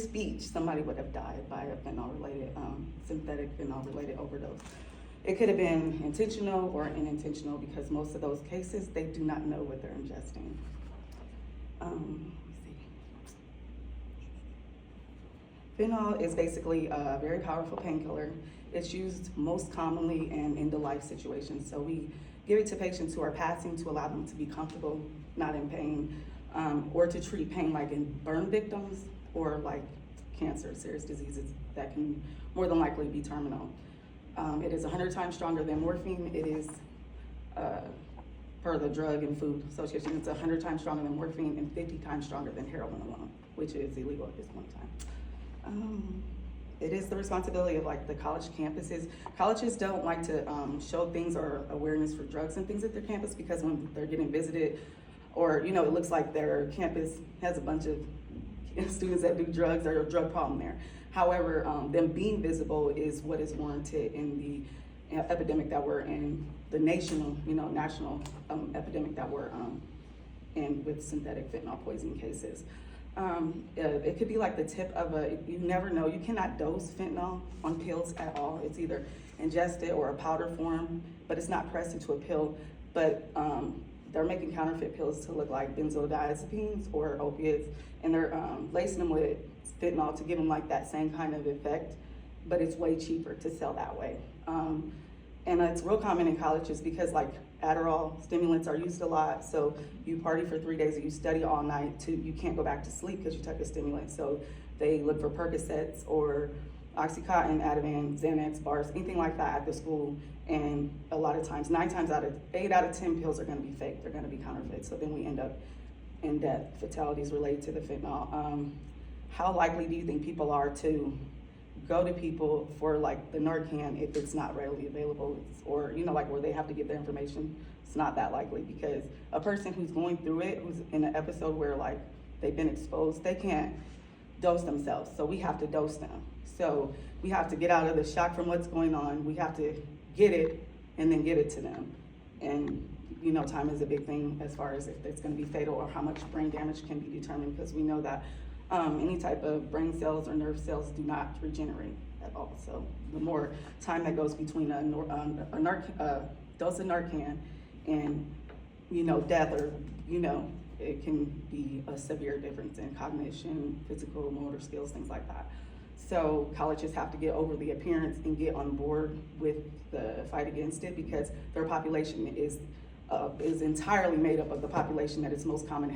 speech, somebody would have died by a fentanyl-related, synthetic fentanyl-related overdose. It could have been intentional or unintentional because most of those cases, they do not know what they're ingesting. Let me see. Fentanyl is basically a very powerful painkiller. It's used most commonly in end-of-life situations. So we give it to patients who are passing to allow them to be comfortable, not in pain, or to treat pain like in burn victims or like cancer, serious diseases that can more than likely be terminal. It is 100 times stronger than morphine. It is, per the Drug and Food Association, it's 100 times stronger than morphine and 50 times stronger than heroin alone, which is illegal at this point in time. It is the responsibility of like the college campuses. Colleges don't like to show things or awareness for drugs and things at their campus because when they're getting visited, or it looks like their campus has a bunch of students that do drugs or a drug problem there. However, them being visible is what is warranted in the epidemic that we're in, the national epidemic that we're in with synthetic fentanyl poisoning cases. It could be like the tip of you never know, you cannot dose fentanyl on pills at all. It's either ingested or a powder form, but it's not pressed into a pill. But they're making counterfeit pills to look like benzodiazepines or opiates, and they're lacing them with fentanyl to give them like that same kind of effect, but it's way cheaper to sell that way. And it's real common in colleges because like Adderall, stimulants are used a lot. So you party for 3 days and you study all night you can't go back to sleep because you took a stimulant. So they look for Percocets or Oxycontin, Ativan, Xanax, bars, anything like that at the school. And a lot of times, 8 out of 10 pills are gonna be fake. They're gonna be counterfeit. So then we end up in death, fatalities related to the fentanyl. How likely do you think people are to go to people for like the Narcan if it's not readily available, or like where they have to give their information? It's not that likely because a person who's going through it, who's in an episode where like they've been exposed, they can't dose themselves, so we have to dose them. So we have to get out of the shock from what's going on. We have to get it and then get it to them. And time is a big thing as far as if it's going to be fatal or how much brain damage can be determined, because we know that any type of brain cells or nerve cells do not regenerate at all. So the more time that goes between a dose of Narcan and death, or it can be a severe difference in cognition, physical, motor skills, things like that. So colleges have to get over the appearance and get on board with the fight against it, because their population is entirely made up of the population that is most common to have